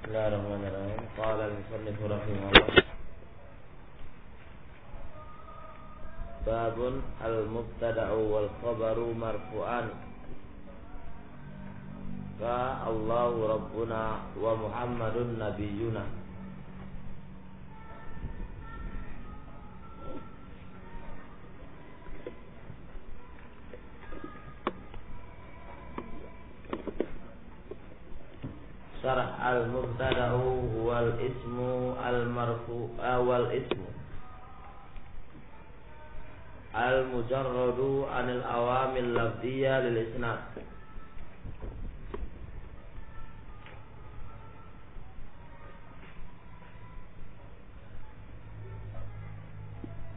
Bismillahirrahmanirrahim. Qala al-musannif rahimahullah. Babun al-mubtada'u wal khabaru marfu'an. Ka Allahu Rabbuna wa Muhammadun Nabiyyuna. Syarah al-mubtada'u wal ismu al-marfu' wal ismu al-mujarradu anil awamil lafdiyah lil isnad.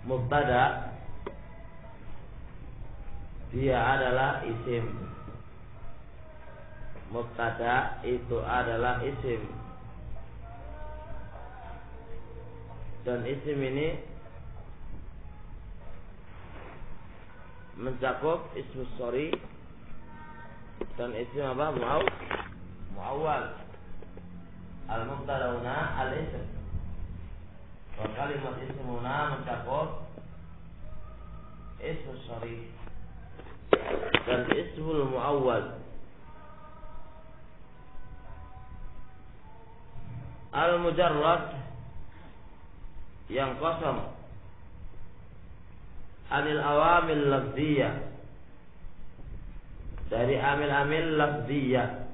Mubtada dia adalah isim. Mubtada itu adalah isim. Dan isim ini mencakup ismu syari dan isim apa? Muawwal. Al-mubtada'una al-ism. Wa kalimat ismuna mencakup ismu syari dan ismul muawwal. Al-mujarrad yang kosong anil awamil lafdiyah, dari amil-amil lafdiyah.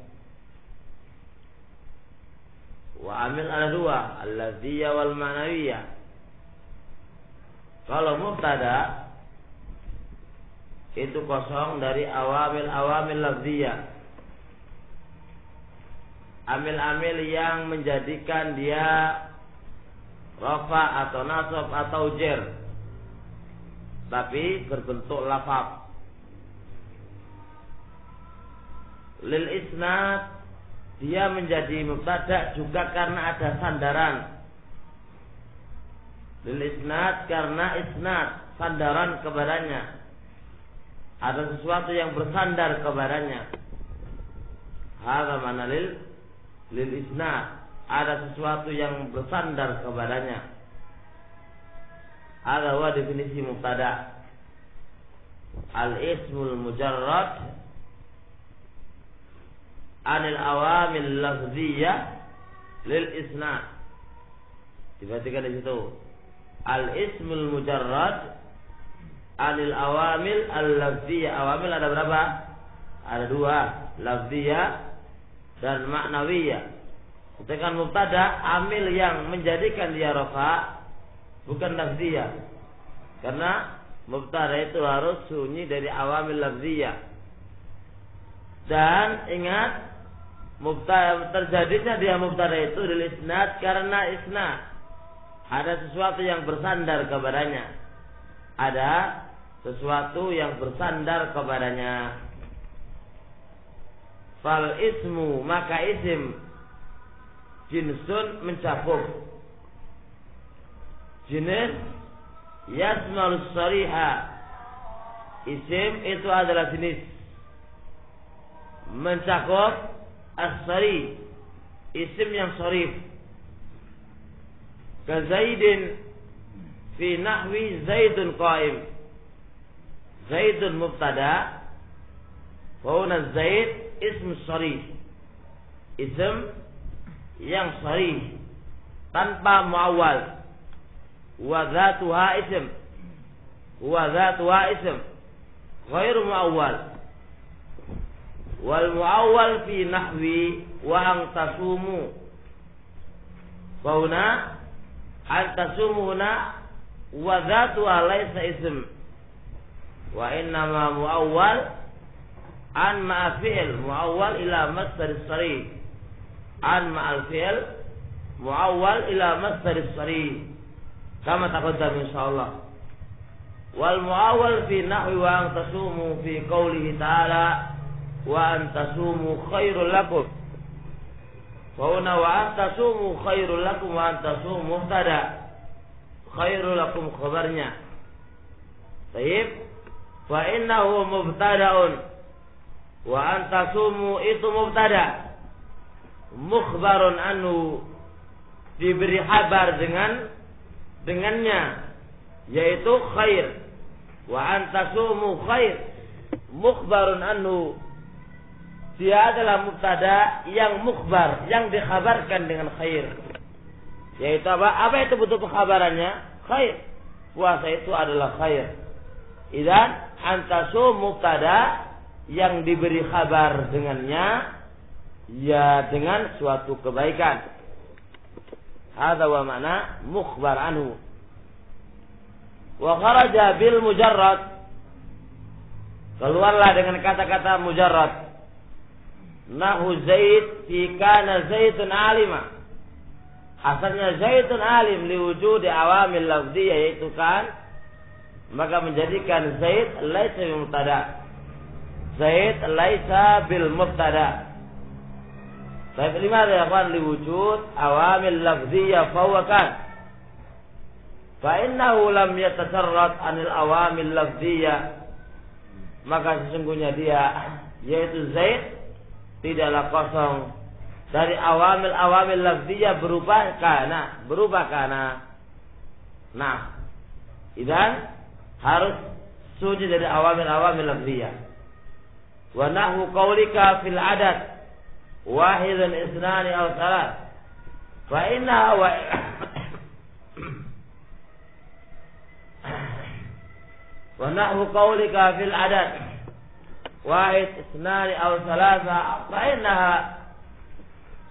Wa amil ada dua, al-lafdiyah wal ma'nawiyah. Kalau mubtada itu kosong dari awamil lafdiyah, amil-amil yang menjadikan dia rafa atau nasab atau jer, tapi berbentuk lafaz. Lil isnad dia menjadi mubtada juga karena ada sandaran. Lil isnad karena isnad sandaran kepadanya, ada sesuatu yang bersandar kepadanya. Hadza mana lil isnad, ada sesuatu yang bersandar kepadanya. Ada wa definisi mubtada. Al-ismul mujarrad anil awamil lafziyah lil isnad. Diperhatikan di situ. Al-ismul mujarrad anil awamil al-lafziyah. Awamil ada berapa? Ada dua, lafziyah dan maknawiyah. Sedangkan mubtada amil yang menjadikan dia rafa, bukan lafziyah. Karena mubtada itu harus sunyi dari awamil lafziyah. Dan ingat, mubtada terjadinya dia mubtada itu lil isnad karena isnad ada sesuatu yang bersandar kepadanya. Ada sesuatu yang bersandar kepadanya. Fal ismu, maka isim jinsun mencakup jenis yasmalus shariha. Isim itu adalah jenis mencakup as-shari, isim yang sharif. Ka Zaidin fi nahwi Zaidun qaim. Zaidun mubtada, wa huna Zaid ism sharif, ism yang sharif tanpa muawwal. Wa dzatuha ism, wa dzatuha ism ghairu muawwal. Wal muawwal fi nahwi wa an tasumu. Fauna an tasumuna wa dzatuha laysa ism, wa innama muawwal an ma'a fi'il muawwal ila masdar as-sarih. An ma'al fi'il muawwal ila masdar as-sarih kama taqaddam insyaallah. Wal muawwal fi nahwi wa an tasumu fi qoulihi ta'ala wa an tasumu khairul lakum. Wa huna wa an tasumu khairul lakum, wa an tasumu mubtada, khairul lakum khabarnya. Baik, fa innahu mubtada'un wa antasumu itu mubtada. mukhbarun anhu, diberi kabar dengannya, yaitu khair. Wa antasumu khair, mukhbarun anhu, dia adalah mubtada yang mukhbar, yang dikhabarkan dengan khair. Yaitu apa? Apa itu bentuk pengkhabarannya? Khair. Puasa itu adalah khair. Idzan antasum mubtada yang diberi kabar dengannya, ya dengan suatu kebaikan. Hadza wa ma'na mukhbar anhu. Wa kharaja bil mujarrad, keluarlah dengan kata-kata mujarrad. Nahu Zaid fi kana Zaidun alima, asalnya Zaidun alim liwujudi awamil lafziyah, yaitu kan, maka menjadikan Zaid laisa bil mubtada. Zaid laisa bil mubtada. Tapi limadha ya kawan, liwujud awamil lafziyah fahuwa kan. Fa innahu lam yatasarrat anil awamil lafziyah, maka sesungguhnya dia, yaitu Zaid, tidaklah kosong dari awamil lafziyah berupa kana. Nah, idan harus suci dari awamil lafziyah. Wa nahu qaulika fil adad wahidun isnani aw salat, fa inna wa nahu qaulika fil adad wahid isnani aw salasa, fa innaha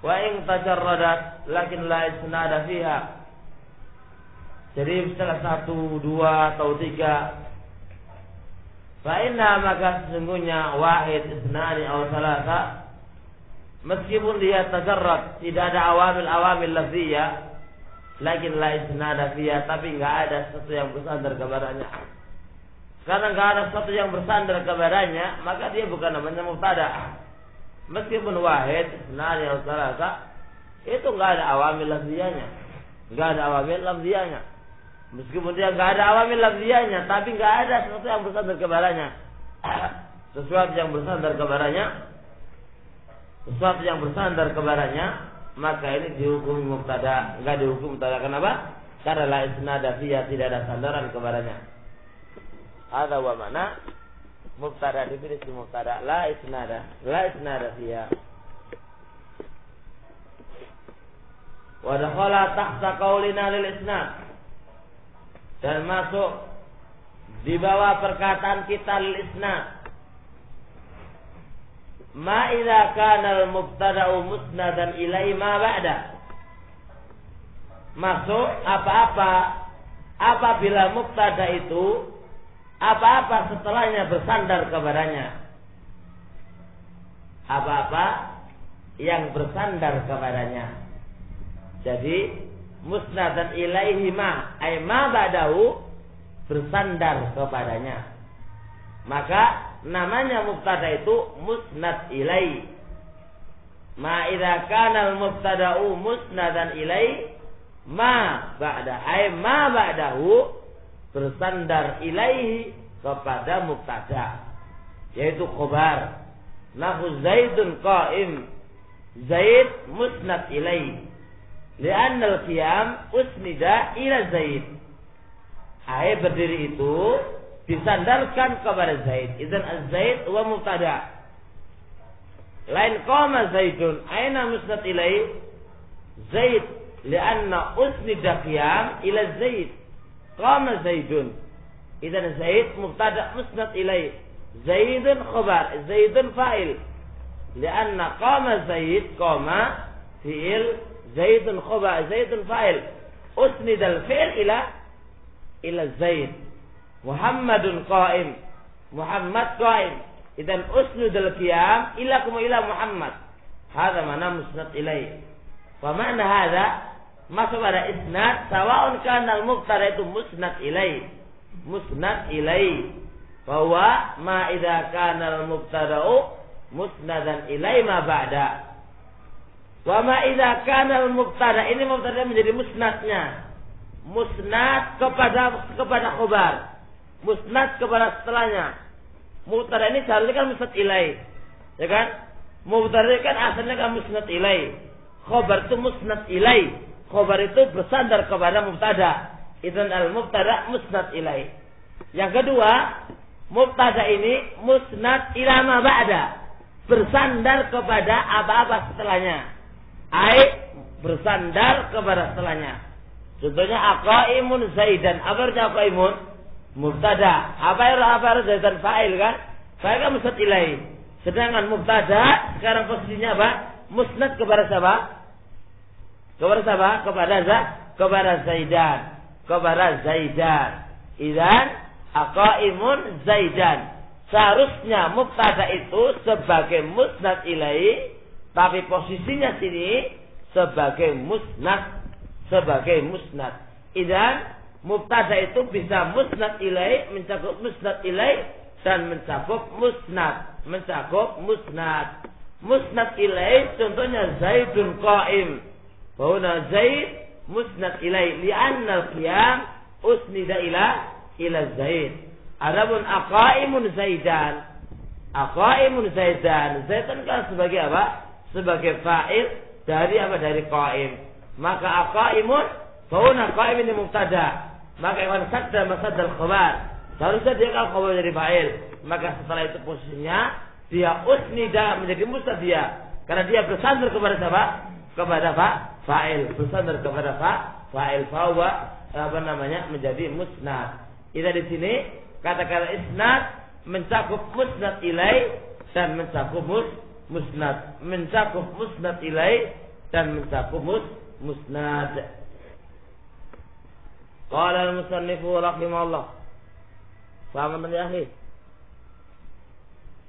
wa in tajarradat lakin la isnada fiha. Jadi setelah 1, 2 atau 3, fa inna, maka sesungguhnya wahid isnani aw salasa, meskipun dia tajarrad, tidak ada awamil lafziyah, lakin la isnada fiha, tapi enggak ada sesuatu yang bersandar kepadanya. Karena enggak ada sesuatu yang bersandar kepadanya, maka dia bukan namanya mubtada. Meskipun wahid, isnani atau salasa, itu enggak ada awamil lafziyahnya. Meskipun dia enggak ada awamil lafziyahnya, tapi enggak ada sesuatu yang bersandar kepadanya. Sesuatu yang bersandar kepadanya, maka ini dihukumi mubtada, enggak dihukum mubtada. Kenapa? Karena la isnada fiha, tidak ada sandaran kepadanya. Ada wa mana mubtada, definisi mubtada la isnada fiha. Wa dakhala tahta qaulina lil isnad, dan masuk di bawah perkataan kita lil isnad, ma idza kana al mubtada'u musnadan ilai ma ba'da. Masuk apabila mubtada itu apa-apa setelahnya bersandar kepadanya. Apa-apa yang bersandar kepadanya. Jadi musnadan ilaihi ma, ay ma ba'dahu, bersandar kepadanya. Maka namanya mubtada itu musnad ilaihi. Ma idza kana al-mubtada'u musnadan ilaihi ma ba'da, ay ma ba'dahu, bersandar ilaihi, kepada mubtada, yaitu khobar. Nahu Zaidun qa'im, Zaid musnad ilaihi, li'anna al-qiyam usnida ila Zaid. Ay berdiri itu disandarkan kepada Zaid. Idzan az-Zaid wa mubtada. Lain qama Zaidun, aina musnad ilaihi? Zaid, li'anna usnida qiyam ila Zaid. Qama Zaidun, idzan Zaid mubtada musnad ilaihi, Zaidun khabar, Zaidun fa'il, lianna qama Zaid, qama fi'il, Zaidun khabar, Zaidun fa'il, usnid al-fi'l ila Zaid. Muhammadun qa'im, Muhammad qa'im, idzan usnid al-qiyam ila Muhammad. Hadza mana musnad ilaihi. Fa ma'na hadza, masuk pada isnad, sawa'un kana al-mubtada itu musnad ilai, bahwa ma idza kana al-mubtada'u musnadan ilai ma ba'da. Wa ma idza kana al-mubtada, ini mubtada menjadi musnadnya, musnad kepada khabar, musnad kepada setelahnya. Mubtada ini seharusnya kan musnad ilai, ya kan? Mubtada kan asalnya kan musnad ilai. Khobar itu musnad ilai. Khobar itu bersandar kepada mubtada. Idzan al-mubtada musnad ilai. Yang kedua, mubtada ini musnad ila ma ba'da. Bersandar kepada apa-apa setelahnya. Bersandar kepada setelahnya. Contohnya aqaimun zaidan. Apa artinya aqaimun? Mubtada. Apa zaidan fa'il kan? Fa'il kan musnad ilai. Sedangkan mubtada sekarang posisinya apa? Musnad kepada siapa? Kepada siapa? Kepada zaidan. Kepada zaidan. Idzan aqaimun zaidan. Seharusnya mubtada itu sebagai musnad ilai, tapi posisinya sini sebagai musnad. Idzan mubtada itu bisa musnad ilai, mencakup musnad ilai dan mencakup musnad. Musnad ilai contohnya Zaidun qa'im. Bahwa Zaid musnad ilai li'anna al-qiyam usnida ila Zaid. Adapun aqaimun zaidan. Zaidan kan sebagai apa? Sebagai fa'il dari apa? Dari qa'im. Maka aqaimun bahwa qa'im ini mubtada. Maka iwan sadda masaddal khabar. Seharusnya dia kalau khabar jadi fa'il. Maka setelah itu posisinya dia usnida menjadi musnad dia. Karena dia bersandar kepada siapa? Kepada fa'il. Bersandar kepada fa'il. Fahuwa menjadi musnad. Kita di sini kata-kata isnad mencakup musnad ilai dan mencakup musnad. Mencakup musnad ilai dan mencakup musnad. Qala al-musannifu rahimahullah. Paham ya akhi?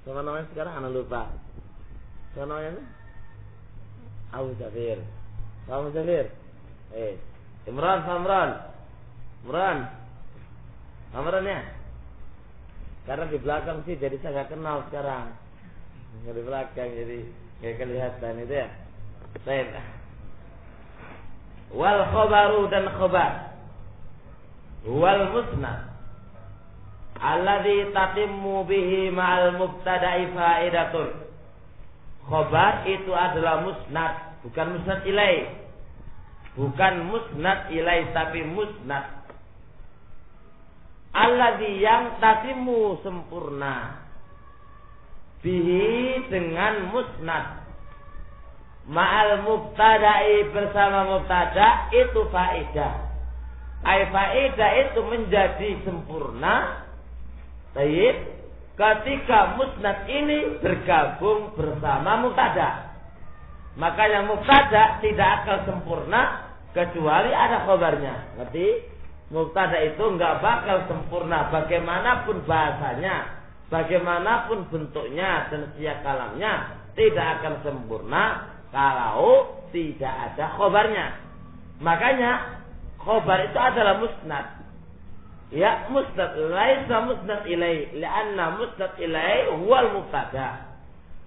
Siapa namanya sekarang? Ana lupa. Siapa namanya? Abu Zafir. Abu Zafir. Imran ya? Karena di belakang sih jadi saya nggak kenal sekarang. Di belakang jadi nggak kelihatan itu ya. Baik. Wal khobaru dan khobar. Wal musnad. Alladzi tatimmu bihi ma'al mubtada'i fa'idatun. Khobar itu adalah musnad, bukan musnad ilai. Bukan musnad ilai tapi musnad. Alladzi yang tatimu sempurna bihi dengan musnad ma'al mubtada'i bersama mubtada itu faedah. Faedah itu menjadi sempurna baik ketika musnad ini bergabung bersama mubtada. Makanya mubtada tidak akan sempurna kecuali ada khabarnya. Ngerti? Mubtada itu enggak bakal sempurna bagaimanapun bahasanya, bagaimanapun bentuknya dan siak kalamnya, tidak akan sempurna kalau tidak ada khobarnya. Makanya khobar itu adalah musnad. Ya, musnad laisa musnad ilai, li'anna musnad ilai huwal mubtada.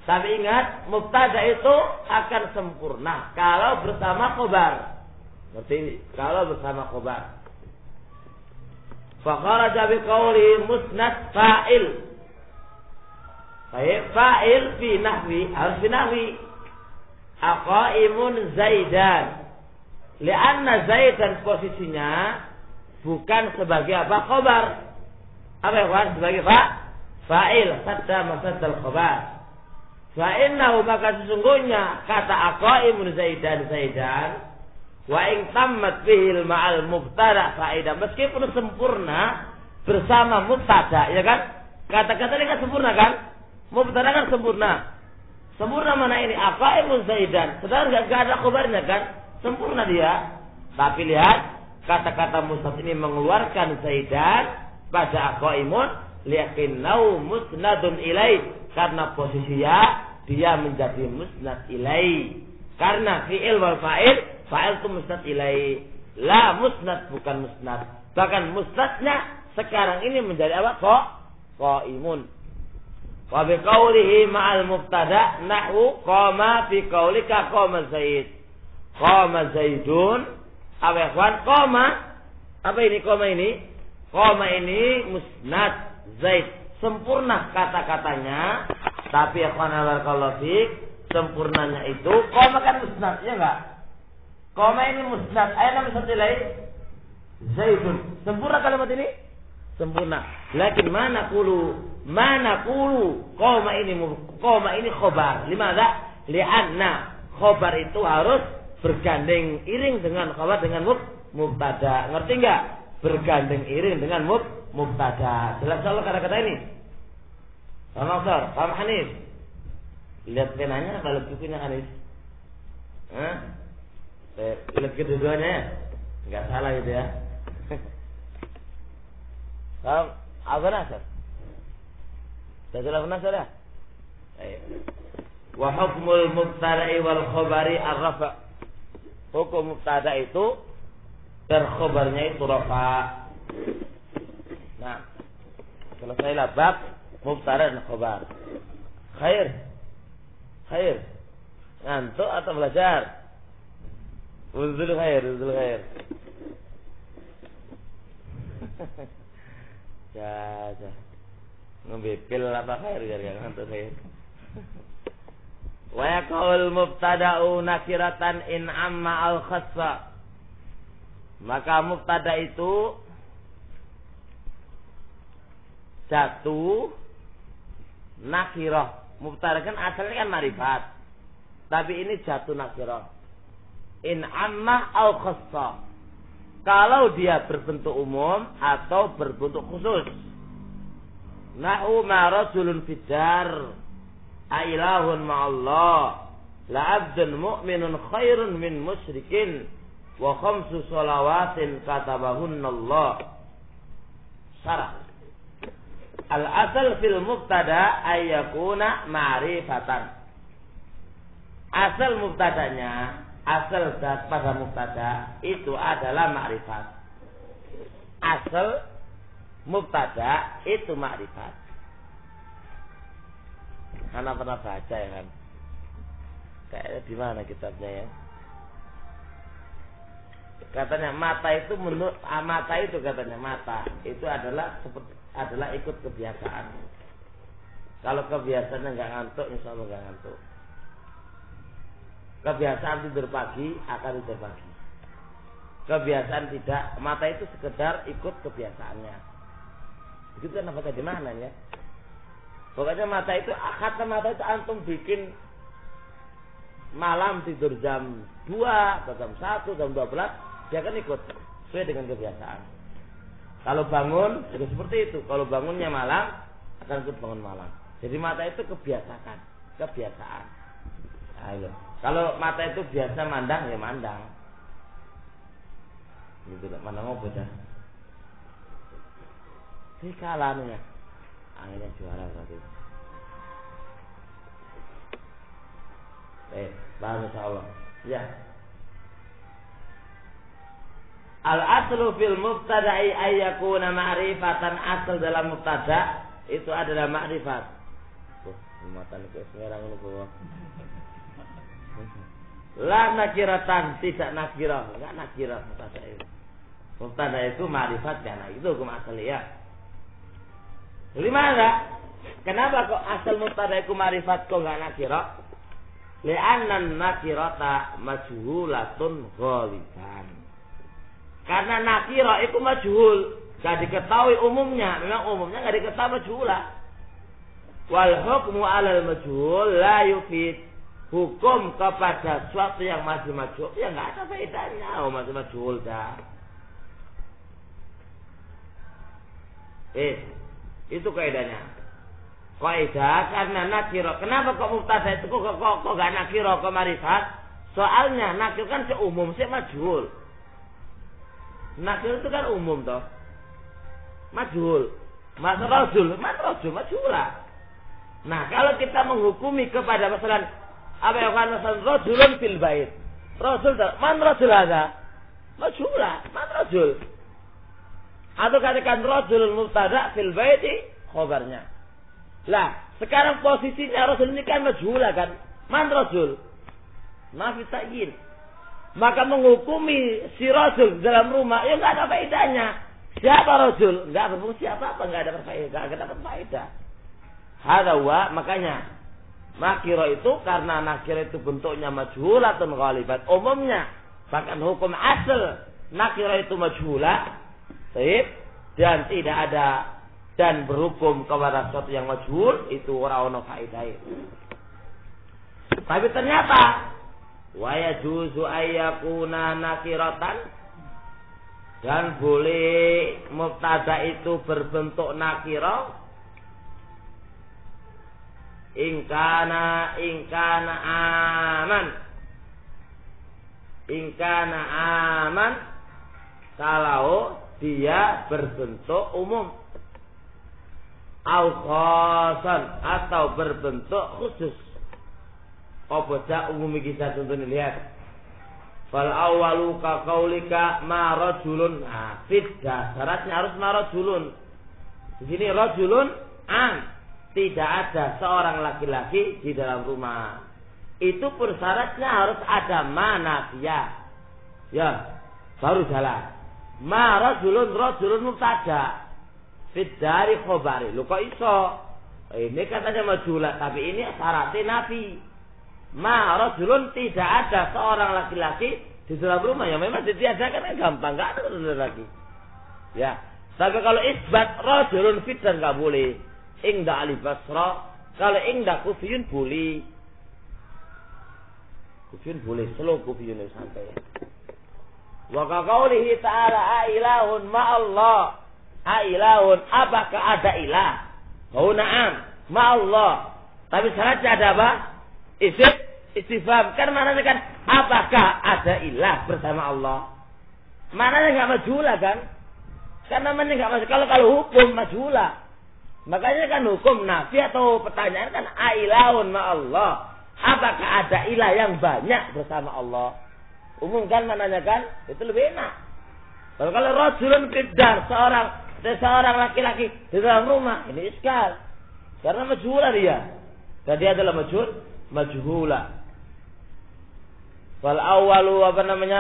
Tapi ingat, mubtada itu akan sempurna kalau bersama khobar. Berarti kalau bersama khobar. Fakharaja biqauli musnad fa'il. Fa'il fi nahwi, harus fi nahwi. Aqaimun zaidan. Lianna zaidan posisinya bukan sebagai apa? Khobar. Apa yang sebagai fa'il. Sadda masaddal khobar. Fa'innahu maka sesungguhnya kata aqaimun zaidan. Wa in tammat bihil ma'al mubtada faedah, meskipun sempurna bersama mubtada, ya kan? Kata-kata ini kan sempurna kan? Mubtada kan sempurna. Sempurna mana ini? Aqaimun zaidan. Sedang enggak ada khabarnya kan? Sempurna dia. Tapi lihat, kata-kata musnad ini mengeluarkan zaidan pada aqaimun liyaqinnau musnadun ilai, karena posisinya dia menjadi musnad ilai. Karena fi'il wal fa'il itu musnad ilai. La musnad bukan musnad. Bahkan musnadnya sekarang ini menjadi apa? Qaimun. Wa bi qawlihi ma'al mubtada nahwu qama fi qawlika qama Zaid. Qama Zaidun. Apa ya kawan? Qama. Apa ini qama ini? Qama ini musnad Zaid. Sempurna kata-katanya. Tapi ya kawan barakallahu fik, sempurnanya itu koma kan musnad, ya enggak? Koma ini musnad, aina misalnya lain Zaidun. Sempurna kalimat ini? Sempurna. Lakin mana kulu koma ini khobar. Limada? Lianna khobar itu harus bergandeng iring dengan khobar dengan mubtada. Ngerti enggak? Bergandeng iring dengan mubtada. Jelas soal kata-kata ini? Pak Maksar, Pak Hanif. Lihat penanya balik bukunya Hanif. Lihat kedua-duanya. Enggak salah gitu ya. Apa nasar? Sudah nasar ya? Wa hukmul mubtada'i wal khabari ar-rafa. Hukum mubtada itu dan khabarnya itu rafa. Nah, selesailah bab mubtada dan khabar. Khair. Ngantuk atau belajar? Uzul khair. Ya. Ngebipil apa khair gara-gara ngantuk khair. Wa yaqul mubtada'u nakiratan in amma al khassa. Maka mubtada itu jatuh nakirah. Mubtada kan asalnya kan marifat. Tapi ini jatuh nakirah. In amma al khassa. Kalau dia berbentuk umum atau berbentuk khusus. Nahu ma rajulun fidar ailahun ma'allah la abdun mu'minun khairun min musyrikin wa khamsu salawatin katabahunna Allah. Syarah. Al-asal fil mubtada ayyakuna ma'rifatan. Asal mubtadanya, asal pada mubtada itu adalah ma'rifat. Asal mubtada itu ma'rifat. Anak pernah baca ya kan? Kayaknya di mana kitabnya ya? Katanya mata itu katanya mata itu adalah ikut kebiasaan. Kalau kebiasaannya nggak ngantuk, insya Allah nggak ngantuk. Kebiasaan tidur pagi akan tidur pagi. Kebiasaan tidak, mata itu sekedar ikut kebiasaannya. Begitu kan apa di mana ya? Pokoknya mata itu, kata mata itu antum bikin malam tidur jam 2 atau jam 1, jam 12, dia akan ikut sesuai dengan kebiasaan. Kalau bangun juga seperti itu. Kalau bangunnya malam akan ikut bangun malam. Jadi mata itu kebiasaan. Ayo. Kalau mata itu biasa mandang ya mandang. Gitu lah, mandang apa dah? Ini kalahnya. Akhirnya juara tadi. Paham insyaallah. Ya. Al-aslu fil mubtada'i ayyakuna ma'rifatan. Asal dalam mubtada itu adalah ma'rifat. Matan itu sekarang ini bawah. La nakiratan, tidak nakirah, enggak nakirah mubtada itu. Mubtada itu ma'rifat karena itu hukum asal ya. Gimana? Kenapa kok asal mubtada itu ma'rifat kok enggak nakirah? Li'annan nakirata majhulatun ghaliban. Karena nakirah itu majhul, enggak diketahui umumnya. Memang umumnya enggak diketahui majhulah. Wal hukmu 'alal majhul la yufid. Hukum kepada sesuatu yang masih majhul ya enggak ada faedahnya. Oh, masih majhul dah. Itu kaidahnya. Kaidah karena nakirah. Kenapa kok mubtada itu kok enggak nakirah kok ma'rifat? Soalnya nakir kan seumum, majhul. Nakir itu kan umum toh. Majhul. Mas rajul majhulah. Nah, kalau kita menghukumi kepada masalah apa yang kan masalah rajulun fil bait. Rajul man rajul ada? Majhulah, man rajul. Atau katakan rajulun mubtada fil baiti khabarnya. Lah, sekarang posisinya rajul ini kan majhulah kan? Man rajul. Nafi ta'yin. Maka menghukumi si rajul dalam rumah ya enggak ada faedahnya. Siapa rajul? Enggak berfungsi apa-apa, enggak ada faedah, enggak dapat faedah. Hada wa makanya Nakira itu karena nakira itu bentuknya majhulatun ghalibat umumnya, bahkan hukum asal nakira itu majhulah, dan tidak ada dan berhukum kepada sesuatu yang majhul itu ora ono faedahe. Tapi ternyata wa yajuzu ayyakuna nakiratan, dan boleh mubtada itu berbentuk nakira ingkana aman kalau dia berbentuk umum au khasan atau berbentuk khusus. Apa dak umum iki contohnya lihat. Fal awwalu ka qaulika ma rajulun. Nah, fiddah syaratnya harus ma rajulun. Di sini rajulun tidak ada seorang laki-laki di dalam rumah. Itu pun syaratnya harus ada ma nafiyah. Ya, baru jalan. Ma rajulun mubtada. Fiddari khobari. Lu kok iso? Ini katanya majhula, tapi ini syaratnya nafi. Ma rajulun tidak ada seorang laki-laki di dalam rumah. Ya memang ditiadakan kan gampang, enggak ada laki. Ya. Tapi kalau isbat rajulun fiddan enggak boleh. Ingda Ali Basra, kalau ingda Kufiyun boleh. Kufiyun boleh, slow Kufiyun santai. Wa qaulihi ta'ala ailahun ma'allah. Ailahun, apakah ada ilah? Oh na'am, ma'allah. Tapi syaratnya ada apa? Istifham. Kan maknanya kan apakah ada ilah bersama Allah? Maknanya enggak majhula kan? Kan namanya enggak majhula. Kalau hukum majhula. Makanya kan hukum nafi atau pertanyaan kan ailahun ma'allah. Apakah ada ilah yang banyak bersama Allah? Umum kan maknanya kan? Itu lebih enak. Kalau rajulun fiddar, seorang laki-laki di dalam rumah, ini iskal. Karena majhula dia. Dan dia adalah majhula. Fal awwalu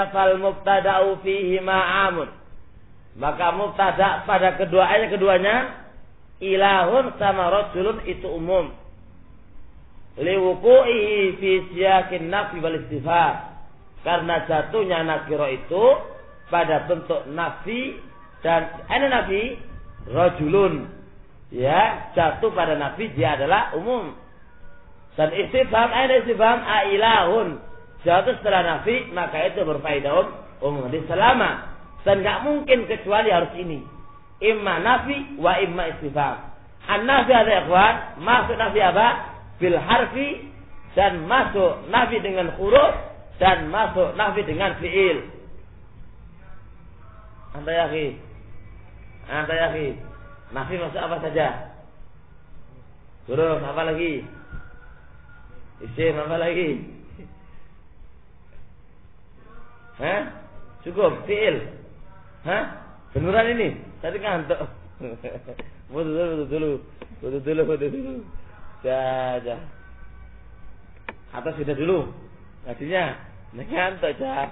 fal mubtada'u fihi ma'amun. Maka mubtada pada keduanya ilahun sama rajulun itu umum. Liwuqu'ihi fi siyakin nafi wal istifham. Karena jatuhnya nakira itu pada bentuk nafi dan nafi rajulun. Ya, jatuh pada nafi dia adalah umum. Dan istifham ilahun jatuh setelah nafi, maka itu berfaedah umum. Jadi selama dan enggak mungkin kecuali harus ini. Imma nafi wa imma istifham. An-nafi ada ikhwan, masuk nafi apa? Bil harfi, dan masuk nafi dengan huruf, dan masuk nafi dengan fi'il. Anta yakin? Nafi masuk apa saja? Huruf apa lagi? Isim apa lagi? Cukup fi'il. Beneran ini? Tadi ngantuk. Butuh dulu. Dah. Atas sudah dulu. Artinya ngantuk aja.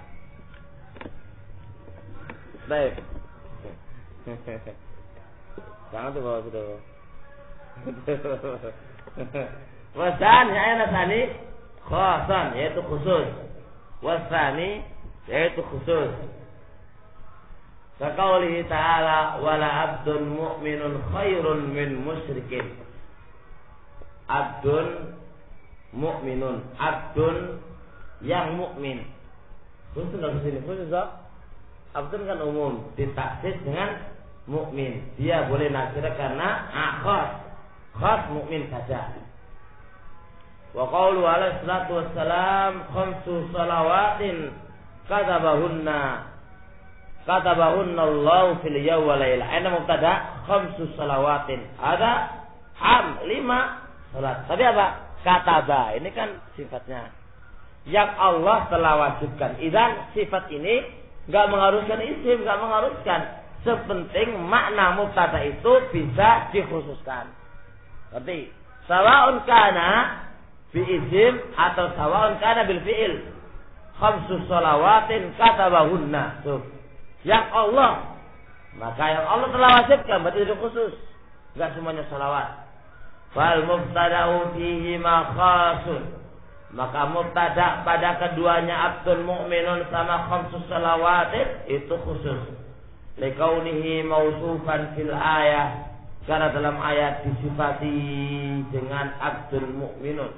Baik. Jangan tuh bawa sudah. Wasan ya tani khasan yaitu khusus. Wasani yaitu khusus. Kaqaulihi ta'ala wala abdun mu'minun khairun min musyrikin. Abdun mu'minun, abdun yang mukmin. Khusus enggak kesini khusus tak? Abdun kan umum, ditaksis dengan mukmin. Dia boleh nakira karena khas mukmin saja. Wa qaulu alaihi salatu wassalam khamsu salawatin katabahunna Allah fil yawmi wa laila. Ana mubtada khamsu salawatin. Ada 5 salat. Tapi apa? Kataba. Ini kan sifatnya. Yang Allah telah wajibkan. Idzan sifat ini enggak mengharuskan isim, enggak mengharuskan. Sepenting makna mubtada itu bisa dikhususkan. Berarti sawaun kana bi isim atau sawaun kana bil fi'il. Khamsu salawatin katabahunna. Tuh. Yang Allah, maka yang Allah telah wajibkan berarti itu khusus, enggak semuanya salawat. Fal mubtada'u fihi ma khasun. Maka mubtada pada keduanya abdul mu'minun sama khamsus salawatin itu khusus. Likaunihi mausufan fil ayah, karena dalam ayat disifati dengan abdul mu'minun.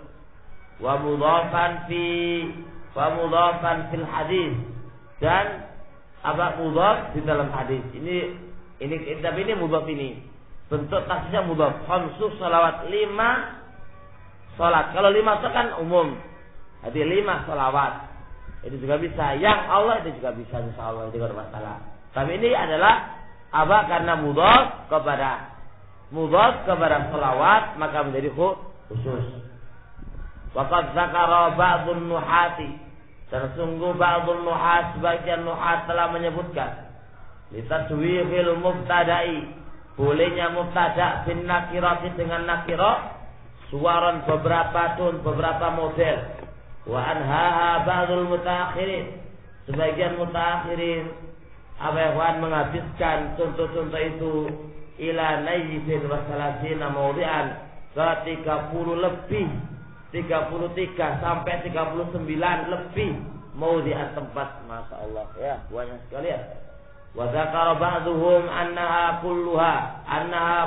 Wa mudhafan fil hadis, dan apa mudhaf di dalam hadis. Ini tapi ini mudhaf ini. Bentuk tasnya mudhaf. Khamsus salawat, 5 salat. Kalau 5 salat kan umum. Jadi 5 salawat. Itu juga bisa. Yang Allah itu juga bisa, insyaallah, itu tidak masalah. Tapi ini adalah apa? Karena mudhaf kepada salawat maka menjadi khusus. Waqad dzakara ba'dun nuhati, dan sungguh ba'dun nuhat, sebagian nuhat telah menyebutkan litaswihil mubtada'i, bolehnya mubtada' bin nakirati dengan nakirah, suwaran beberapa tun, beberapa model. Wa anhaha ba'dul mutaakhirin, sebagian mutaakhirin menghabiskan contoh-contoh itu ila nayyifin wa salasina mawdi'an, ke 33 sampai 39 lebih mawdi'an tempat. Masya Allah ya, banyak sekali ya. Wa dzakara ba'dhum annaha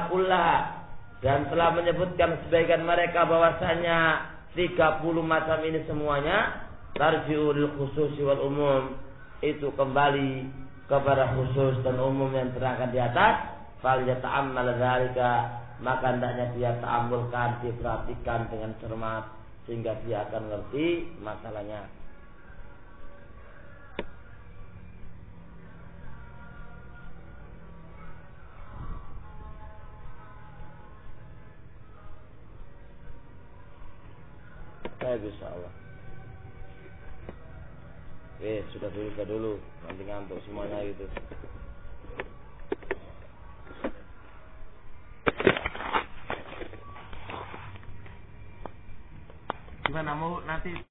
kullaha, dan telah menyebutkan sebagian mereka bahwasanya 30 macam ini semuanya tarji'u lil khususi wal umum, itu kembali kepada khusus dan umum yang terangkan di atas. Fal yata'ammal dzalika, maka hendaknya dia ta'ammulkan, diperhatikan dengan cermat sehingga dia akan mengerti masalahnya. Bisa Allah. Sudah dulu, nanti ngantuk semuanya gitu. Gimana mau nanti